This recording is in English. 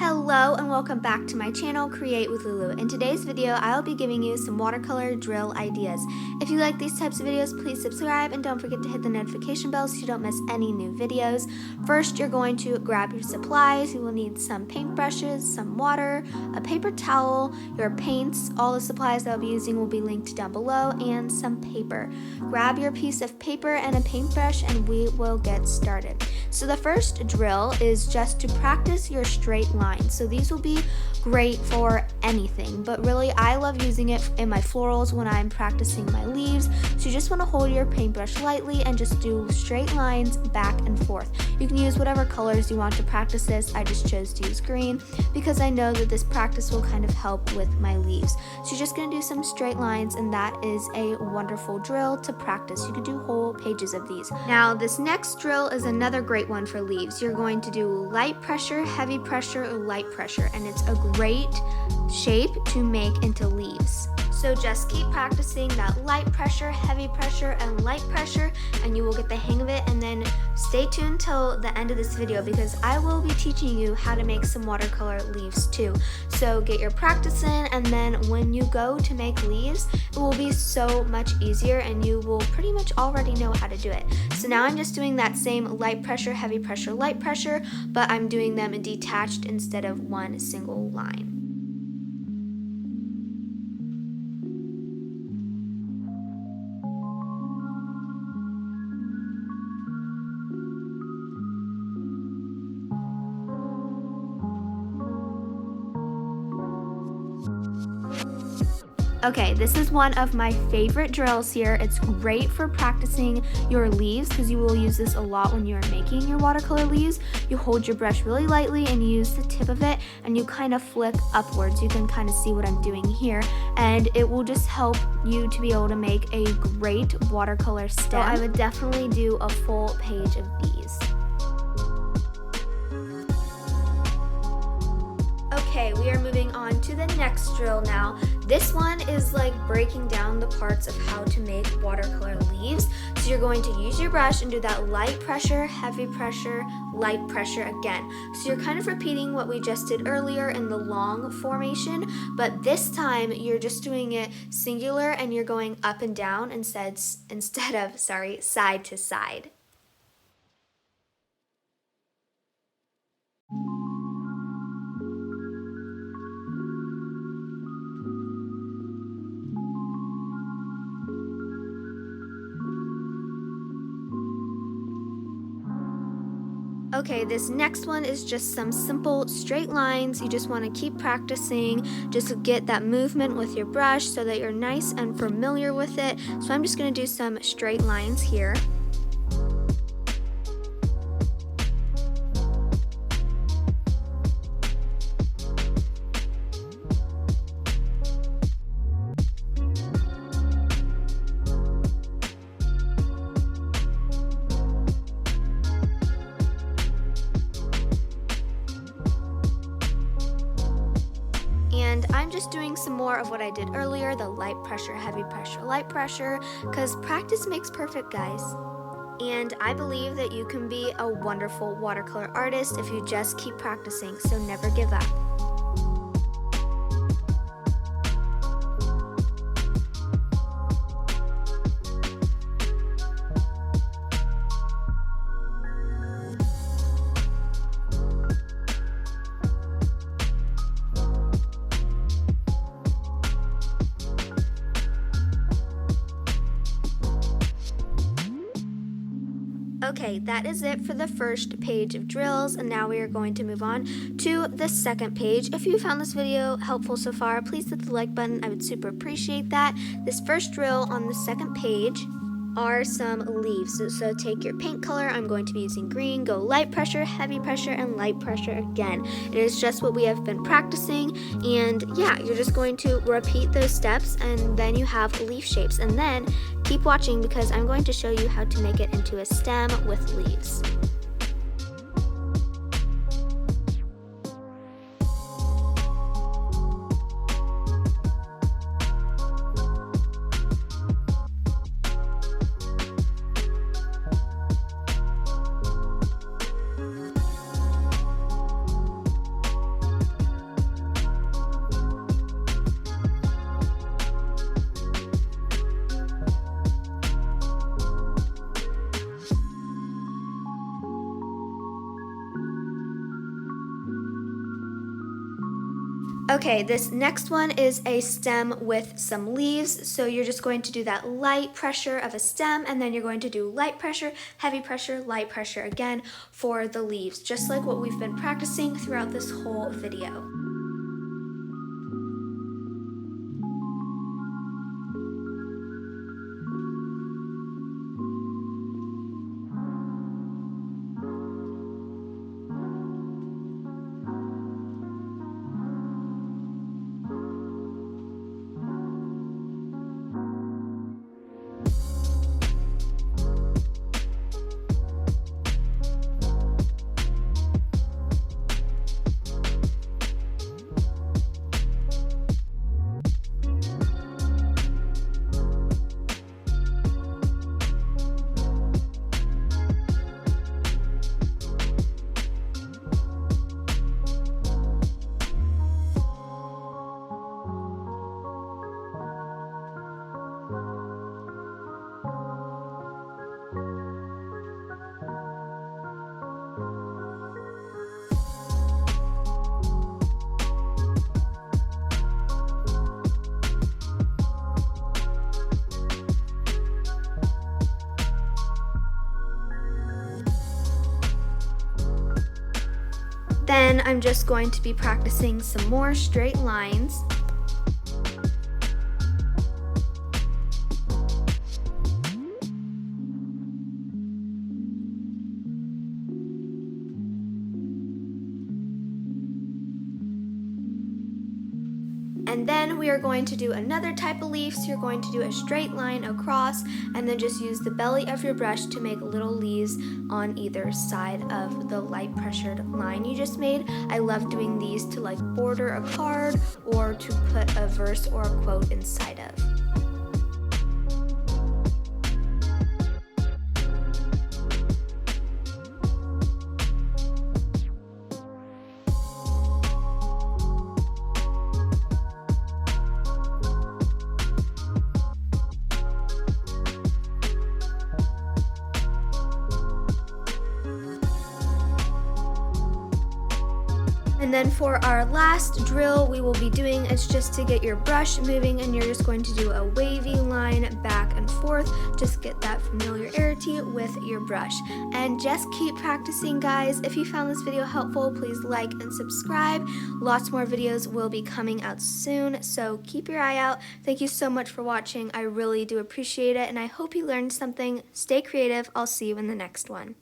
Hello and welcome back to my channel, Create with Lulu. In today's video, I'll be giving you some watercolor drill ideas. If you like these types of videos, please subscribe and don't forget to hit the notification bell so you don't miss any new videos. First, you're going to grab your supplies. You will need some paintbrushes, some water, a paper towel, your paints. All the supplies that I'll be using will be linked down below, and some paper. Grab your piece of paper and a paintbrush and we will get started. So the first drill is just to practice your straight lines. So these will be great for anything, but really I love using it in my florals when I'm practicing my leaves. So you just want to hold your paintbrush lightly and just do straight lines back and forth. You can use whatever colors you want to practice this. I just chose to use green because I know that this practice will kind of help with my leaves. So you're just going to do some straight lines, and that is a wonderful drill to practice. You can do whole pages of these. Now this next drill is another great one for leaves. You're going to do light pressure, heavy pressure, or light pressure, and it's a great shape to make into leaves. So just keep practicing that light pressure, heavy pressure, and light pressure, and you will get the hang of it. And then stay tuned till the end of this video because I will be teaching you how to make some watercolor leaves too. So get your practice in, and then when you go to make leaves, it will be so much easier and you will pretty much already know how to do it. So now I'm just doing that same light pressure, heavy pressure, light pressure, but I'm doing them detached instead of one single line. Okay, this is one of my favorite drills here. It's great for practicing your leaves because you will use this a lot when you're making your watercolor leaves. You hold your brush really lightly and you use the tip of it and you kind of flick upwards. You can kind of see what I'm doing here, and it will just help you to be able to make a great watercolor stem. So I would definitely do a full page of these. Okay, we are moving on to the next drill now. This one is like breaking down the parts of how to make watercolor leaves. So you're going to use your brush and do that light pressure, heavy pressure, light pressure again. So you're kind of repeating what we just did earlier in the long formation, but this time you're just doing it singular and you're going up and down instead of side to side. Okay, this next one is just some simple straight lines. You just want to keep practicing, just get that movement with your brush so that you're nice and familiar with it. So I'm just going to do some straight lines here. And I'm just doing some more of what I did earlier, the light pressure, heavy pressure, light pressure, because practice makes perfect, guys. And I believe that you can be a wonderful watercolor artist if you just keep practicing, so never give up. Okay, that is it for the first page of drills, and now we are going to move on to the second page. If you found this video helpful so far, please hit the like button. I would super appreciate that. This first drill on the second page are some leaves. So take your paint color. I'm going to be using green. Go light pressure, heavy pressure, and light pressure again. It is just what we have been practicing, and yeah, you're just going to repeat those steps and then you have leaf shapes. And then keep watching because I'm going to show you how to make it into a stem with leaves. Okay, this next one is a stem with some leaves. So you're just going to do that light pressure of a stem, and then you're going to do light pressure, light pressure again for the leaves, just like what we've been practicing throughout this whole video. Then I'm just going to be practicing some more straight lines. And then we are going to do another type of leaf, so you're going to do a straight line across and then just use the belly of your brush to make little leaves on either side of the light pressured line you just made. I love doing these to like border a card or to put a verse or a quote inside of. And then for our last drill we will be doing, it's just to get your brush moving, and you're just going to do a wavy line back and forth. Just get that familiarity with your brush. And just keep practicing, guys. If you found this video helpful, please like and subscribe. Lots more videos will be coming out soon, so keep your eye out. Thank you so much for watching. I really do appreciate it, and I hope you learned something. Stay creative. I'll see you in the next one.